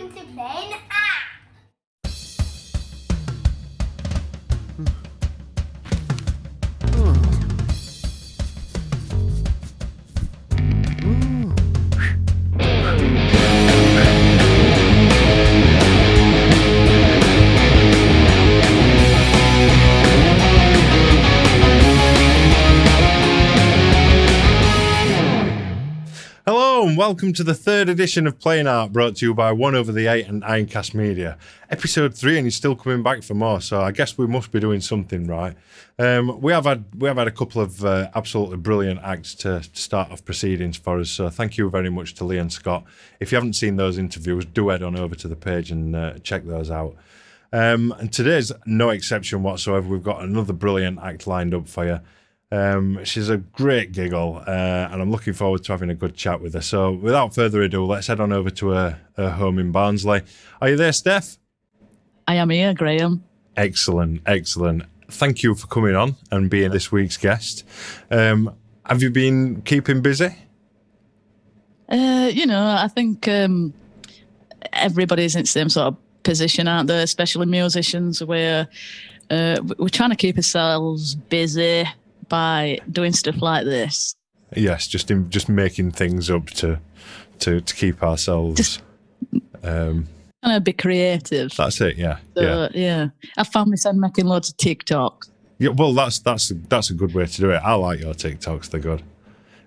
welcome to Playin Art. Hello and welcome to the third edition of Playin Art, brought to you by 1over8 and Ironcast Media. Episode 3, and you're still coming back for more, so I guess we must be doing something right. We have had a couple of absolutely brilliant acts to start off proceedings for us, so thank you very much to Lee and Scott. If you haven't seen those interviews, do head on over to the page and check those out. And today's no exception whatsoever. We've got another brilliant act lined up for you. She's a great giggle, and I'm looking forward to having a good chat with her. So without further ado, let's head on over to her home in Barnsley. Are you there, Steph? I am here, Graham. Excellent. Thank you for coming on and being this week's guest. Have you been keeping busy? I think everybody's in the same sort of position, aren't they? Especially musicians, where we're trying to keep ourselves busy by doing stuff like this. Yes, just making things up to keep ourselves. Kind of be creative. That's it. Yeah. Yeah. I found myself making loads of TikToks. Yeah. Well, that's a good way to do it. I like your TikToks. They're good.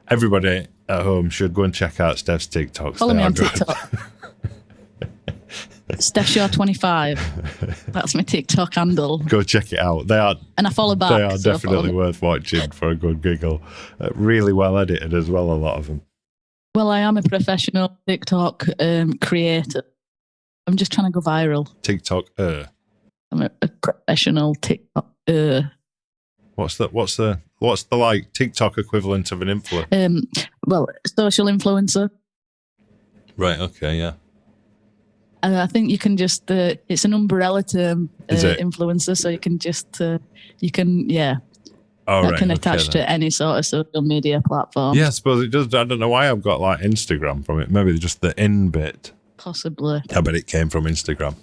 Everybody at home should go and check out Steph's TikToks. Follow me on TikTok. Steph Shaw 25. That's my TikTok handle. Go check it out. They are, and I follow back. They are definitely worth watching for a good giggle. Really well edited as well, a lot of them. Well, I am a professional TikTok creator. I'm just trying to go viral. TikTok. I'm a professional TikTok. What's the like TikTok equivalent of an influencer? Well, social influencer. Right. Okay. Yeah. And I think you can just, it's an umbrella term, influencer, so you can just, can attach to any sort of social media platform. Yeah, I suppose it does. I don't know why I've got like Instagram from it. Maybe just the in bit. Possibly. I bet it came from Instagram.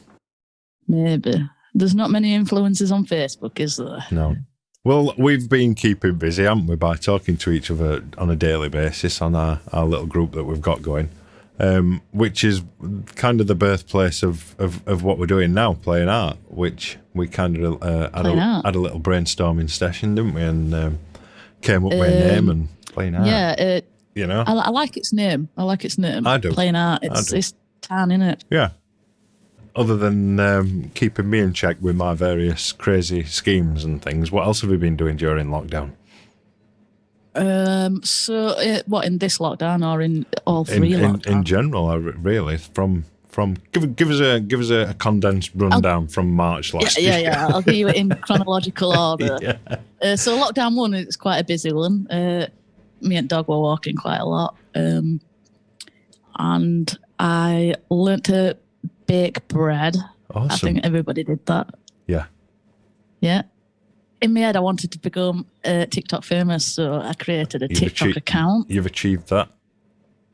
Maybe. There's not many influencers on Facebook, is there? No. Well, we've been keeping busy, haven't we, by talking to each other on a daily basis on our little group that we've got going. Which is kind of the birthplace of what we're doing now, Playin Art, which we kind of had a little brainstorming session, didn't we? And came up with a name and Playin Art. Yeah, I like its name. I do. Playin Art. It's tan, isn't it? Yeah. Other than keeping me in check with my various crazy schemes and things, what else have you been doing during lockdown? What, in this lockdown or in all three lockdowns? In general, really, from give us a condensed rundown from March last year. Yeah. I'll give you it in chronological order. Yeah. So lockdown 1 is quite a busy one. Me and dog were walking quite a lot, and I learnt to bake bread. Awesome. I think everybody did that. Yeah. Yeah. In my head, I wanted to become TikTok famous, so I created a TikTok account. You've achieved that.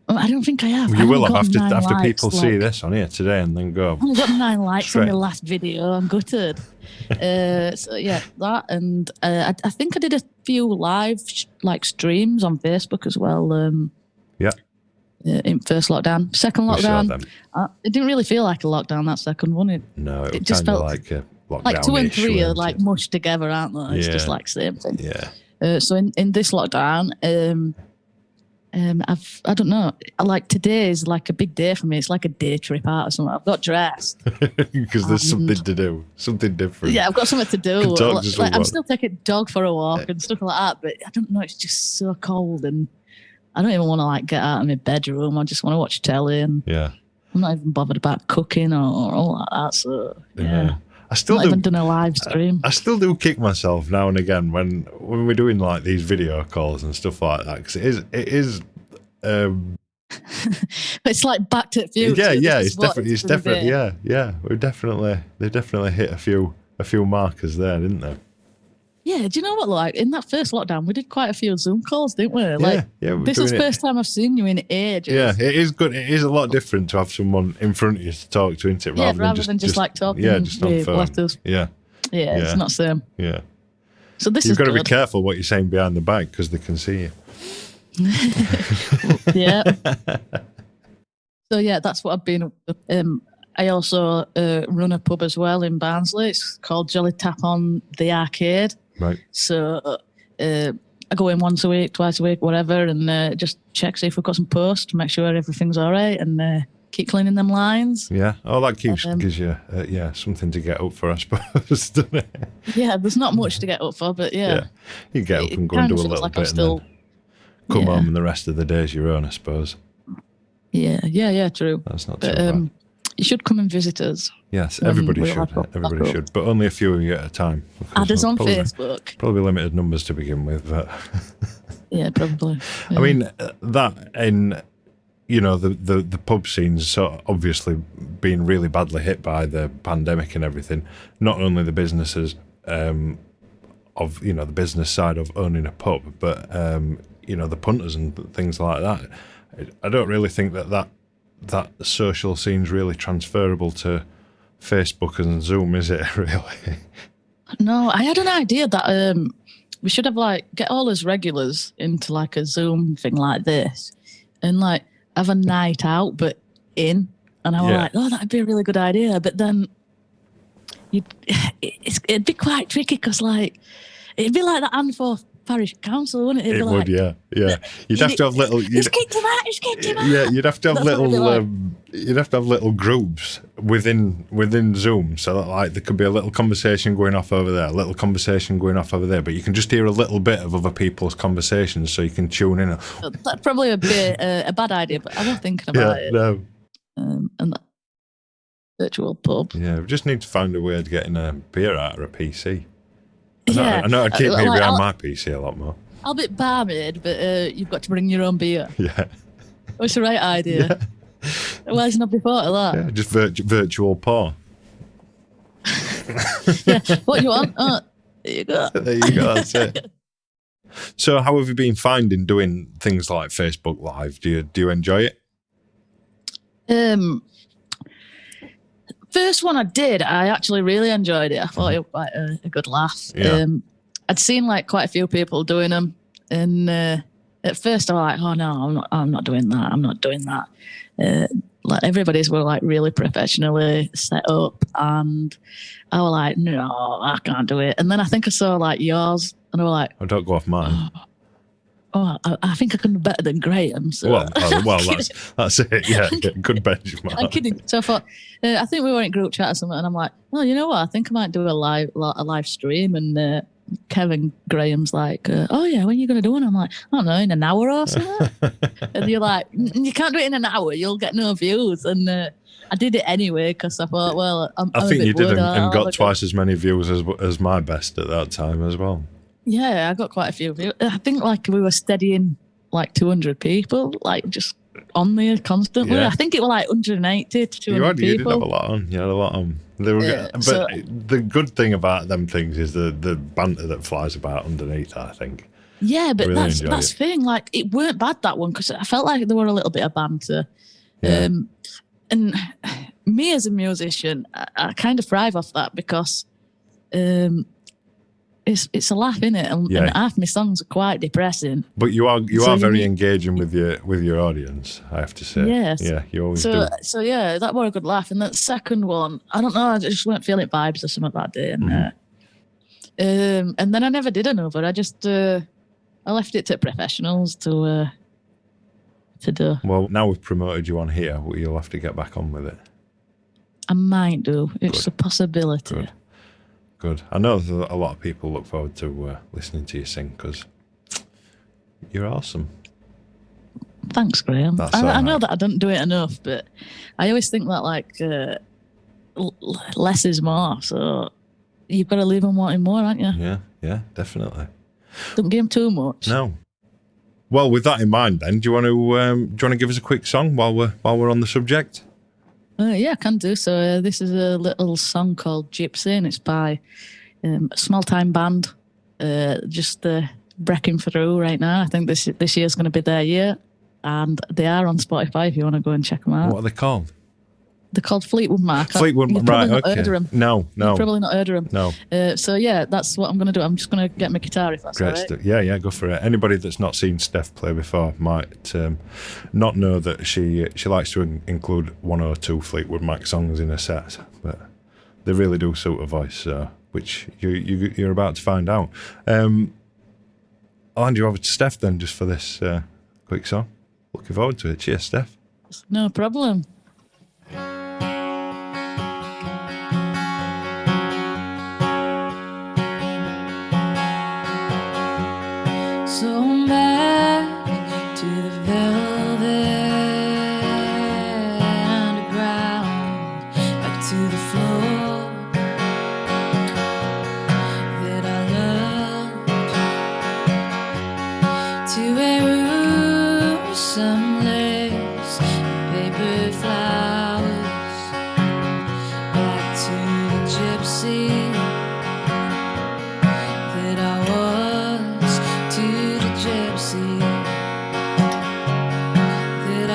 I don't think I have. You will have after people see this on here today and then go. I only got 9 likes on my last video. I'm gutted. So yeah, that, and I think I did a few live streams on Facebook as well. Yeah. In first lockdown, second lockdown, it didn't really feel like a lockdown. That second one, no, it just felt like a lockdown. Like 2 and 3 are like mushed together, aren't they? It's just like same thing. Yeah. So in this lockdown, I don't know. Like today is like a big day for me. It's like a day trip out or something. I've got dressed because there's something to do, something different. Yeah, I've got something to do. I'm still taking dog for a walk and stuff like that. But I don't know. It's just so cold, and I don't even want to get out of my bedroom. I just want to watch telly, and I'm not even bothered about cooking or all like that. So yeah. I still not even done a live stream. I still do kick myself now and again when we're doing like these video calls and stuff like that, because it is. It's like Back to the Future. Yeah. It's definitely. Yeah. They've definitely hit a few markers there, didn't they? Yeah, do you know what? Like in that first lockdown, we did quite a few Zoom calls, didn't we? Like, this is the first time I've seen you in ages. Yeah, it is good. It is a lot different to have someone in front of you to talk to, isn't it? Rather than just like talking. Yeah, just on phone. Letters. Yeah, it's not the same. Yeah. So You've got to be careful what you're saying behind the mic because they can see you. Yeah. So yeah, that's what I've been up to. I also run a pub as well in Barnsley. It's called Jolly Tap on the Arcade. Right. So I go in once a week, twice a week, whatever, and just check, see if we've got some posts to make sure everything's all right, and keep cleaning them lines. Yeah. Oh, that gives you something to get up for, I suppose, doesn't it? Yeah, there's not much to get up for, but yeah. You get up and go and do a little bit and then come home and the rest of the day's your own, I suppose. Yeah, true. That's not too bad. You should come and visit us. Yes, everybody should. Everybody should, but only a few of you at a time. Add us on Facebook. Probably limited numbers to begin with, but yeah, probably. Yeah. I mean, that in the pub scene's so obviously been really badly hit by the pandemic and everything. Not only the businesses of the business side of owning a pub, but the punters and things like that. I don't really think that social scene's really transferable to Facebook and Zoom, is it, really? No, I had an idea that we should have get all us regulars into a Zoom thing like this and have a night out but in, and I was oh, that'd be a really good idea, but then it'd be quite tricky because it'd be like the Anforth Parish Council, wouldn't it? It would, yeah. You'd have to have little. Just keep to that. Yeah, you'd have to have little. You'd have to have little groups within Zoom, so that there could be a little conversation going off over there, a little conversation going off over there, but you can just hear a little bit of other people's conversations, so you can tune in. That'd probably be a bad idea, but I was thinking about it. No. And that virtual pub. Yeah, we just need to find a way of getting a beer out or a PC. I know I'd keep me behind my PC a lot more. I'll be barmaid, but you've got to bring your own beer. Yeah. It's the right idea. Yeah. Why has not before of that? Yeah, just virtual pour. Yeah. What you want? Oh, there you go. There you go, that's it. So how have you been finding doing things like Facebook Live? Do you enjoy it? First one I did, I actually really enjoyed it. I thought it was quite a good laugh. Yeah. I'd seen quite a few people doing them, and at first I was like, "Oh no, I'm not doing that. I'm not doing that." Everybody's were really professionally set up, and I was like, "No, I can't do it." And then I think I saw yours, and I was like, "Oh, don't go off mine." Oh, I think I can do better than Graham. So. Well, that's it. Yeah, good benchmark. I'm kidding. So I thought, I think we were in group chat or something, and I'm like, well, you know what? I think I might do a live stream. And Kevin Graham's like, oh yeah, when are you going to do it? I'm like, I don't know, in an hour or something. And you're like, you can't do it in an hour. You'll get no views. And I did it anyway because I thought, well, I think you did and got twice as many views as my best at that time as well. Yeah, I got quite a few views. I think we were steadying 200 people, just on there constantly. Yeah. I think it was 180 to 200 people. You did have a lot on. You had a lot on. They were the good thing about them things is the banter that flies about underneath, I think. Yeah, but really that's the thing. It weren't bad, that one, because I felt like there were a little bit of banter. Yeah. And me as a musician, I kind of thrive off that because it's a laugh, innit? And half my songs are quite depressing. But you are very engaging with your audience, I have to say. Yes. Yeah, you always do. So yeah, that was a good laugh. And that second one, I don't know, I just weren't feeling vibes or something that day. And and then I never did another. I just I left it to professionals to do. Well, now we've promoted you on here, you'll have to get back on with it. I might do. It's a possibility. Good. I know that a lot of people look forward to listening to you sing because you're awesome. Thanks, Graham. I know that I don't do it enough, but I always think that less is more. So you've got to leave them wanting more, aren't you? Yeah, definitely. Don't give them too much. No. Well, with that in mind, then, do you want to give us a quick song while we're on the subject? Yeah, I can do. So this is a little song called Gypsy, and it's by a small-time band just breaking through right now. I think this year's going to be their year, and they are on Spotify if you want to go and check them out. What are they called? They're called Fleetwood Mac. Fleetwood Mac, right, okay. Heard of them. No. You've probably not heard of them. No. So yeah, that's what I'm going to do. I'm just going to get my guitar if that's great all right. Yeah, go for it. Anybody that's not seen Steph play before might not know that she likes to include one or two Fleetwood Mac songs in her set, but they really do suit her voice, which you're about to find out. I'll hand you over to Steph then, just for this quick song. Looking forward to it. Cheers, Steph. No problem. So back to the velvet underground, back to the floor that I loved, to a room, some lace, paper flowers, back to the gypsy that I was, to the gypsy that I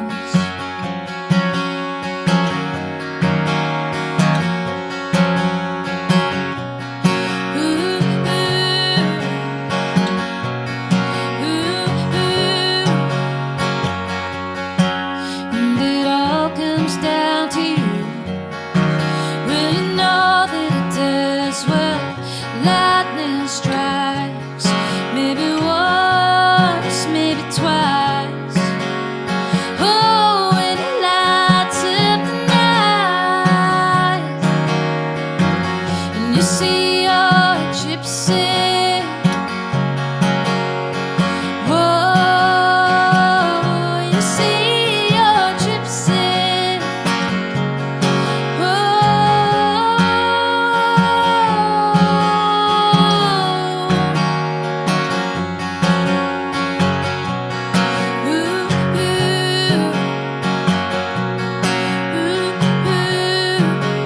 was. Ooh, ooh, ooh, and it all comes down to you. Well, you know that it does. Well, lightning strikes, maybe once, maybe twice. Oh, and it lights up the night, and you see your gypsy. Oh, you see your gypsy.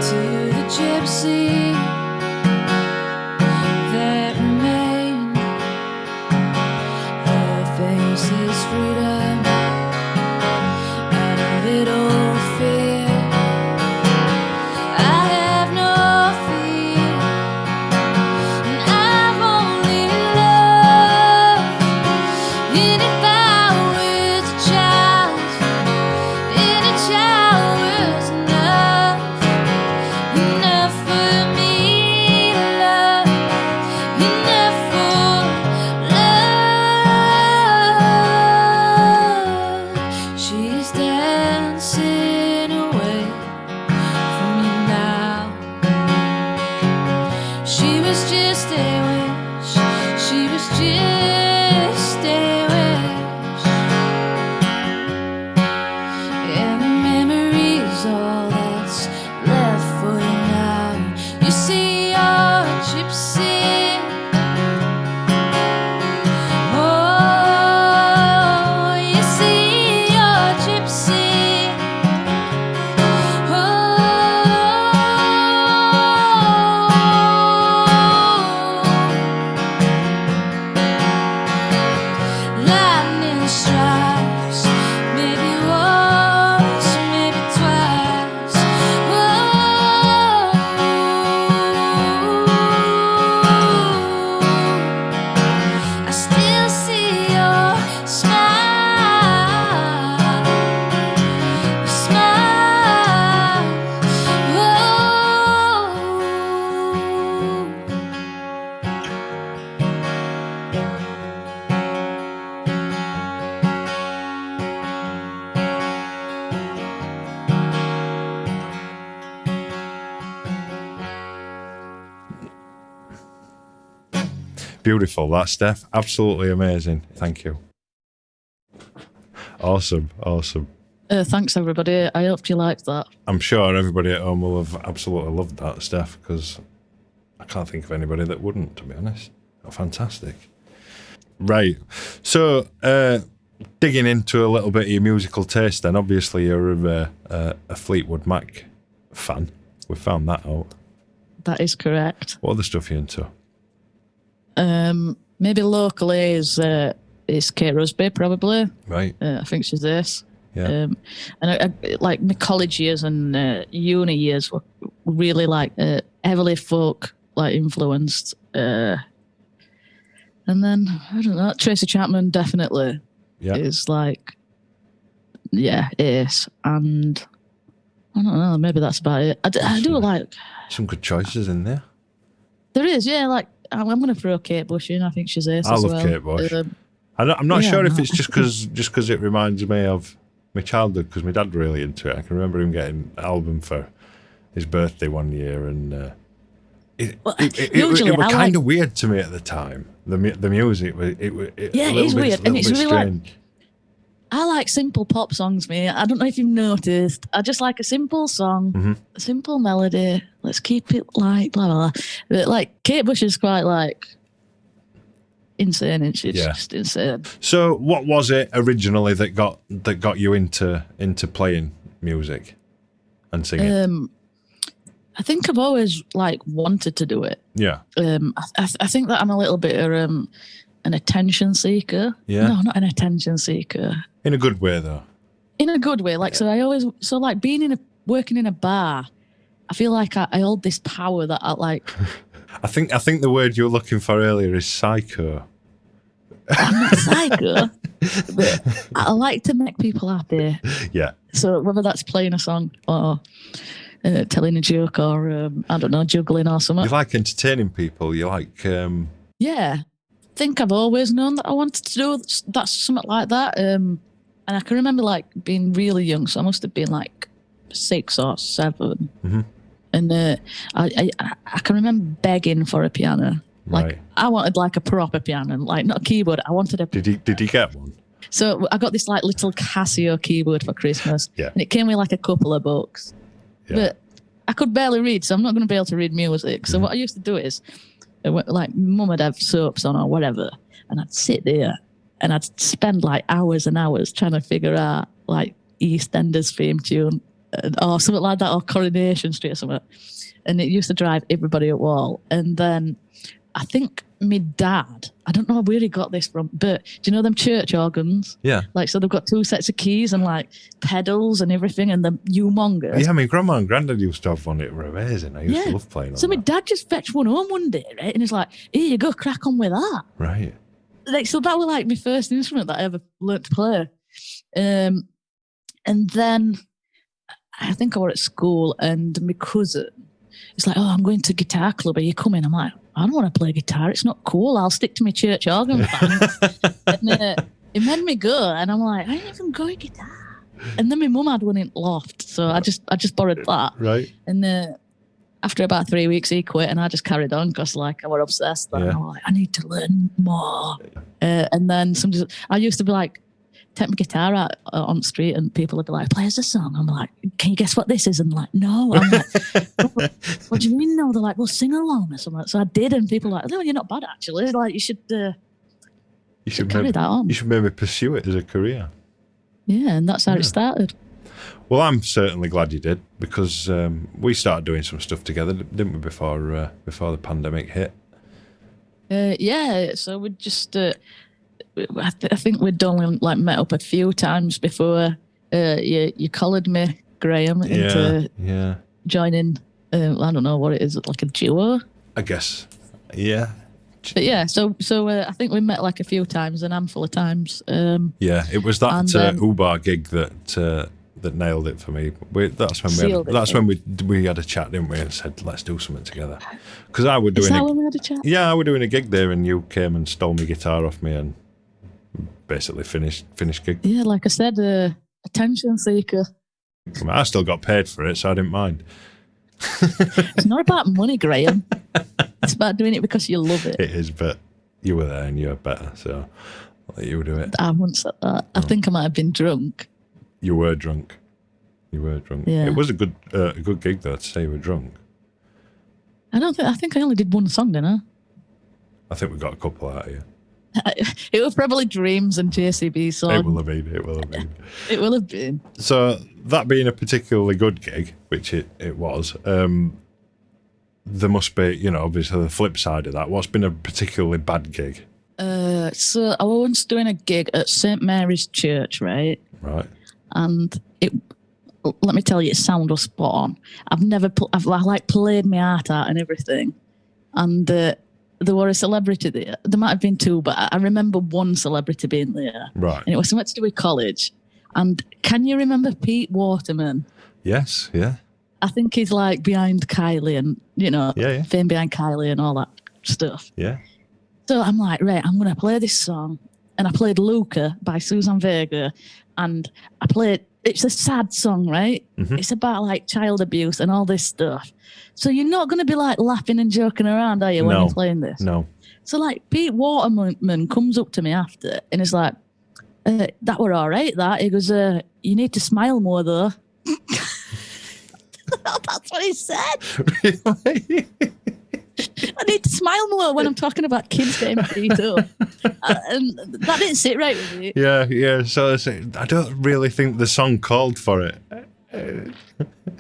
To the gypsy that remained, her face is freedom and a little fear. I have no fear, and I've only loved. And if I was a child, and a child was enough for me to love, enough for love. She's dancing away from you now. She was just a wish, she was just a wish, and the memory's all that's left for you now. You see your gypsy. Oh, you see your gypsy. Lightning strikes, maybe once, maybe twice. I still see your smile, smile. Beautiful, that, Steph. Absolutely amazing. Thank you. Awesome. Thanks, everybody. I hope you liked that. I'm sure everybody at home will have absolutely loved that, Steph, because I can't think of anybody that wouldn't, to be honest. Fantastic. Right. So, digging into a little bit of your musical taste then, obviously you're a Fleetwood Mac fan. We found that out. That is correct. What other stuff are you into? Maybe locally is Kate Rusby, probably. Right. I think she's this. Yeah. And I, like my college years and uni years were really like heavily folk like influenced. And then I don't know, Tracy Chapman definitely is like, ace. And I don't know, maybe that's about it. I do like some good choices in there. There is, yeah. Like I'm going to throw Kate Bush in. I think she's ace. I love Kate Bush. I'm not sure if it's just because it reminds me of my childhood, because my dad really into it. I can remember him getting an album for his birthday one year, and it was kind of weird to me at the time. The music, it's weird, and it's really strange. Like, I like simple pop songs, mate. I don't know if you've noticed. I just like a simple song, a simple melody. Let's keep it like blah blah. But like Kate Bush is quite like insane, and she's just insane. So, what was it originally that got you into playing music and singing? I think I've always like wanted to do it. Yeah. I think that I'm a little bit an attention seeker. Yeah. No, not an attention seeker. In a good way, though. In a good way, like like being working in a bar. I feel like I hold this power that I like. I think the word you were looking for earlier is psycho. I'm not psycho, but I like to make people happy. Yeah. So whether that's playing a song or telling a joke or I don't know, juggling or something. You like entertaining people. You like. Yeah, I think I've always known that I wanted to do something like that. And I can remember like being really young, so I must have been like 6 or 7. Mm-hmm. And I can remember begging for a piano. Like right. I wanted like a proper piano, like not a keyboard. I wanted a. Did you get one? So I got this like little Casio keyboard for Christmas, and it came with like a couple of books. Yeah. But I could barely read, so I'm not going to be able to read music. So what I used to do is, like Mum would have soaps on or whatever, and I'd sit there and I'd spend like hours and hours trying to figure out like EastEnders theme tune or something like that, or Coronation Street or something. And it used to drive everybody up wall. And then I think my dad, I don't know where he got this from, but do you know them church organs? Yeah. Like, so they've got 2 sets of keys and like pedals and everything, and they're humongous. Yeah, my grandma and granddad used to have one. It were amazing. I used to love playing on So that. my dad just fetched one home one day, right? And he's like, here you go, crack on with that. Right. Like, so that was like my first instrument that I ever learnt to play. And then I think I was at school, and my cousin, it's like, oh, I'm going to guitar club. Are you coming? I'm like, I don't want to play guitar. It's not cool. I'll stick to my church organ band. And it made me go, and I'm like, I ain't even going guitar. And then my mum had one in loft, so I just borrowed that. Right. And after about 3 weeks, he quit, and I just carried on because like I was obsessed. And I was like, I need to learn more. And then I used to be like, take my guitar out on the street, and people would be like, play us a song. I'm like, can you guess what this is? And like, no. I'm like, what do you mean no? They're like, well, sing along or something. So I did, and people were like, no, you're not bad actually. Like, you should carry that on. You should maybe pursue it as a career. Yeah, and that's how it started. Well, I'm certainly glad you did, because we started doing some stuff together, didn't we, before the pandemic hit? Yeah, so we just... I think we'd only like met up a few times before you collared me, Graham, into joining. I don't know what it is, like a duo. I guess, yeah. But yeah, so I think we met like a few times, an handful of times. It was that Ubar gig that nailed it for me. That's when we had a chat, didn't we, and said, let's do something together. Because I was doing. Is that when we had a chat? Yeah, I was doing a gig there, and you came and stole my guitar off me and basically finished gig. Yeah, like I said, attention seeker. I still got paid for it, so I didn't mind. It's not about money, Graham. It's about doing it because you love it. It is, but you were there and you're better, so I'll let you do it. I wouldn't say that. I think I might have been drunk. You were drunk. Yeah. It was a good gig, though, to say you were drunk. I think I only did one song, didn't I? I think we got a couple out of you. It was probably Dreams and JCB songs. It will have been. It will have been. So that being a particularly good gig, which it was, there must be, you know, obviously the flip side of that. What's been a particularly bad gig? So I was once doing a gig at St. Mary's Church, right? Right. And let me tell you, it sound was spot on. I've like played my heart out and everything. And there were a celebrity there. There might have been two, but I remember one celebrity being there. Right. And it was something to do with college. And can you remember Pete Waterman? Yes, yeah. I think he's like behind Kylie and, you know, yeah. fame behind Kylie and all that stuff. Yeah. So I'm like, right, I'm going to play this song. And I played Luca by Susan Vega. And it's a sad song, right? Mm-hmm. It's about like child abuse and all this stuff. So you're not going to be like laughing and joking around, are you, when you're playing this? No. So like Pete Waterman comes up to me after and is like, that were all right, that. He goes, you need to smile more though. That's what he said. Really? I need to smile more when I'm talking about kids getting beat up. And that didn't sit right with me. Yeah. So I don't really think the song called for it.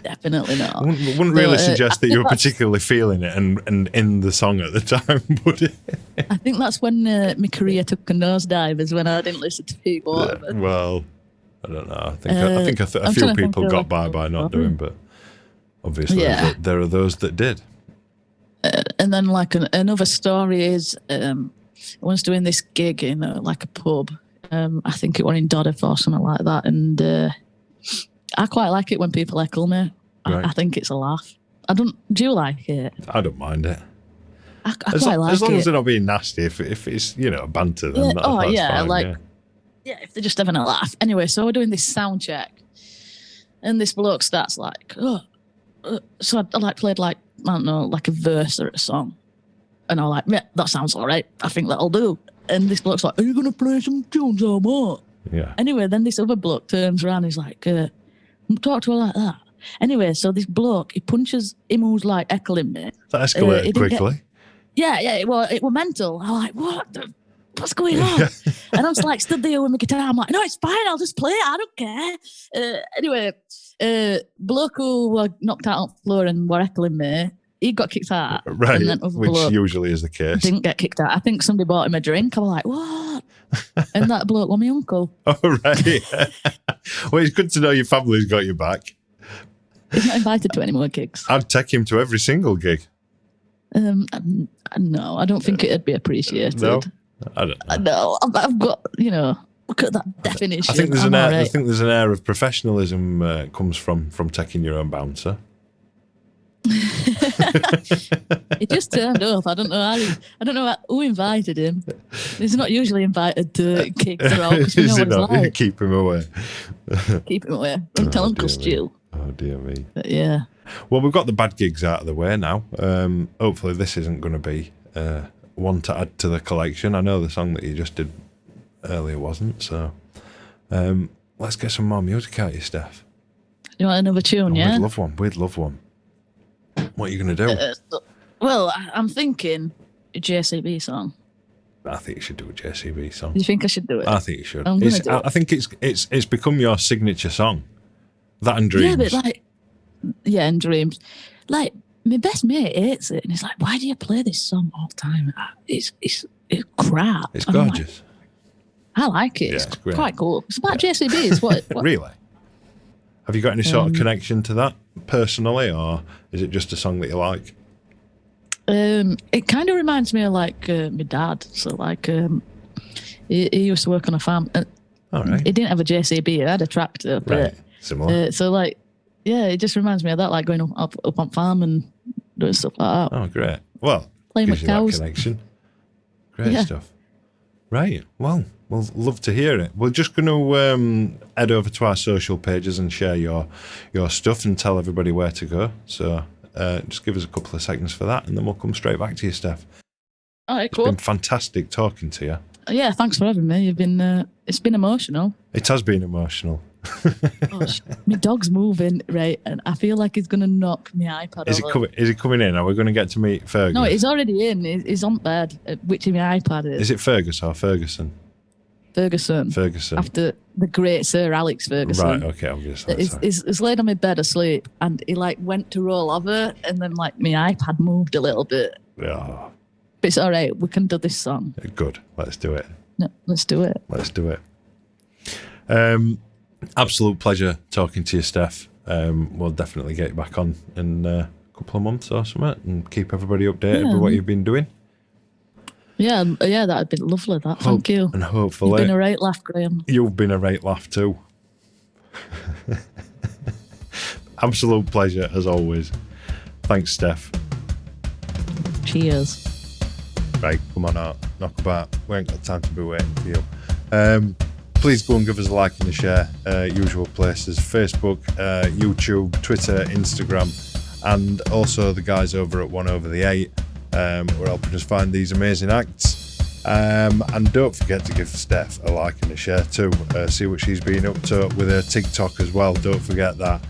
Definitely not. Wouldn't really suggest that you were particularly feeling it and in the song at the time, would it? I think that's when my career took a nosedive, is when I didn't listen to Pete Waterman. Well, I don't know. I think a few people got by not doing, but obviously there are those that did. And then like another story is I was doing this gig in like a pub. I think it was in Dodder or something like that. And I quite like it when people heckle me. Right. I think it's a laugh. Do you like it? I don't mind it. I quite like it. As long as they're not being nasty, if it's, you know, banter, then that's fine. If they're just having a laugh. Anyway, so we're doing this sound check. And this bloke starts like, so I like played like, I don't know, like a verse or a song. And I'm like, yeah, that sounds all right. I think that'll do. And this bloke's like, are you going to play some tunes or what? Yeah. Anyway, then this other bloke turns around. He's like, talk to her like that. Anyway, so this bloke, he punches him who's like heckling me. That escalated quickly. It was mental. I'm like, what's going on? And I was like, stood there with my guitar. I'm like, no, it's fine. I'll just play it. I don't care. Anyway, bloke who were knocked out on the floor and were heckling me, he got kicked out. Right, and then which usually is the case. Didn't get kicked out. I think somebody bought him a drink. I was like, what? And that bloke was my uncle. Oh, right. Well, it's good to know your family's got your back. He's not invited to any more gigs. I'd take him to every single gig. No, I don't think it'd be appreciated. No, I don't know. No, I've got, you know, look at that definition. I think there's an air of professionalism comes from taking your own bouncer. He just turned up. I don't know who invited him. He's not usually invited to gigs at all. You know what it's like. Keep him away. Keep him away. Don't tell Uncle Stu. Oh dear me. But yeah. Well, we've got the bad gigs out of the way now. Hopefully this isn't going to be one to add to the collection. I know the song that you just did earlier wasn't, so let's get some more music out of you, Steph. You want another tune, yeah? We'd love one. What are you going to do? Well, I'm thinking a JCB song. I think you should do a JCB song. You think I should do it? I think you should. I think it's become your signature song. That and Dreams. Yeah, and Dreams. Like, my best mate hates it, and he's like, why do you play this song all the time? It's crap. It's gorgeous. I like it. Yeah, it's quite cool. It's about JCB. It's what Really? Have you got any sort of connection to that personally, or is it just a song that you like? It kind of reminds me of like my dad. So like, he used to work on a farm. All right. He didn't have a JCB. He had a tractor. But, right. Similar. So like, yeah, it just reminds me of that, like going up on farm and doing stuff like that. Oh, great. Well, playing with cows. That connection. Great stuff. Right. Well, we'll love to hear it. We're just going to head over to our social pages and share your stuff and tell everybody where to go. So just give us a couple of seconds for that, and then we'll come straight back to you, Steph. All right, cool. It's been fantastic talking to you. Yeah, thanks for having me. You've been. It's been emotional. It has been emotional. My dog's moving, right, and I feel like he's going to knock my iPad over. Is he coming in? Are we going to get to meet Fergus? No, he's already in. He's on bed, which my iPad is. Is it Fergus or Ferguson? Ferguson. After the great Sir Alex Ferguson. Right, okay, obviously. He's laid on my bed asleep, and he like went to roll over, and then like my iPad moved a little bit. Yeah. But it's all right. We can do this song. Good. Let's do it. No, let's do it. Let's do it. Absolute pleasure talking to you, Steph. We'll definitely get you back on in a couple of months or something and keep everybody updated with what you've been doing. Yeah, that'd be lovely. Thank you. And hopefully... You've been a right laugh, Graham. You've been a right laugh too. Absolute pleasure, as always. Thanks, Steph. Cheers. Right, come on out. Knock about. We ain't got time to be waiting for you. Please go and give us a like and a share. Usual places: Facebook, YouTube, Twitter, Instagram, and also the guys over at 1 over the 8 who are helping us find these amazing acts. And don't forget to give Steph a like and a share too. See what she's been up to with her TikTok as well. Don't forget that.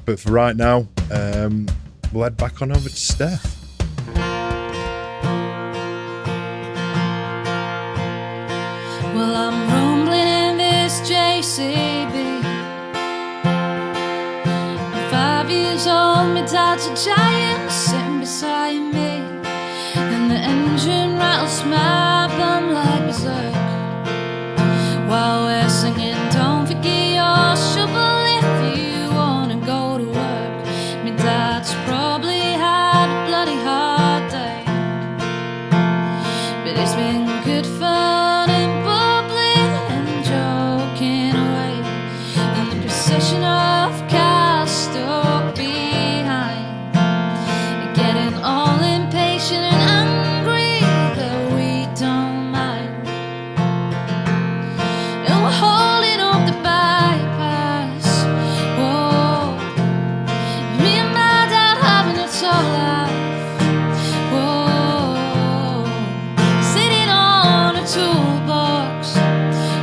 But for right now, we'll head back on over to Steph. Well, I'm rumbling in this JCB. I'm 5 years old, my dad's a giant sitting beside me, and the engine rattles my bum like berserk while we're singing, don't forget your shovel if you wanna go to work. My dad's probably had a bloody hard day, but it's been good fun and of cars stuck behind, getting all impatient and angry, but we don't mind. And we're holding up the bypass. Whoa, me and my dad having a tough life. Whoa, sitting on a toolbox.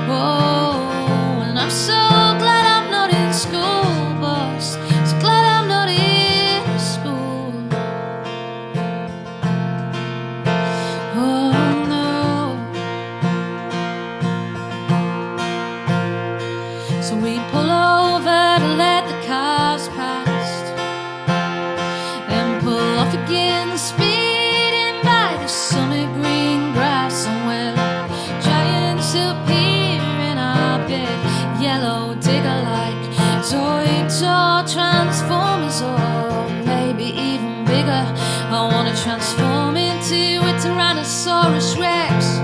Whoa, and I'm so glad I'm not in school bus, so glad I'm not in school. Oh no. So we pull over to let the cars past, then pull off again, speeding by the summer green grass, and we're like giants up here in our big yellow digger like Zoids or Transformers, or maybe even bigger. I wanna transform into a Tyrannosaurus Rex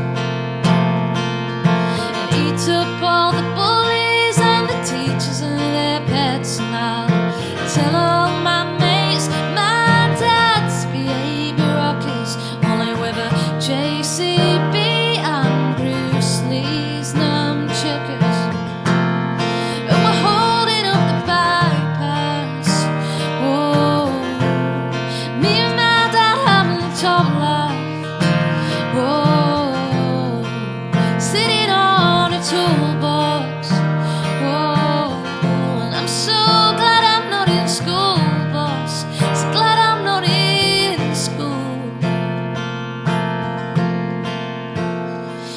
and eat up all the bullies and the teachers and their pets, and I'll tell all my mates my dad's behavior rockers only with a JCB and Bruce Lee's nunchuckers. Toolbox, whoa, and I'm so glad I'm not in school bus, so glad I'm not in school.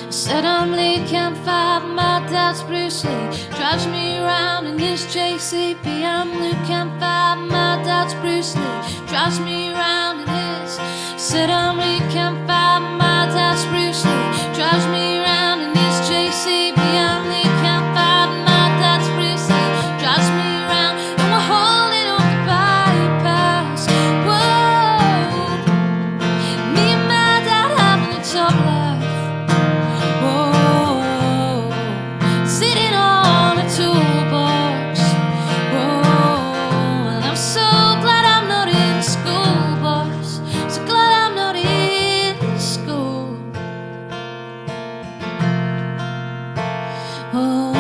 I said I'm Lee Camp 5, my dad's Bruce Lee, drives me around in his JCB. I'm Luke Camp 5, my dad's Bruce Lee, drives me around in his. Said I'm Lee Camp 5, my dad's Bruce Lee, drives me around in his JCB. I'm Lee Camp 5, my dad's Bruce Lee, drives me around, and we're holding up the bypass. Whoa, me and my dad having a tough life. Whoa, sitting on a toolbox. Whoa, and I'm so glad I'm not in school bus, so glad I'm not in school. Oh.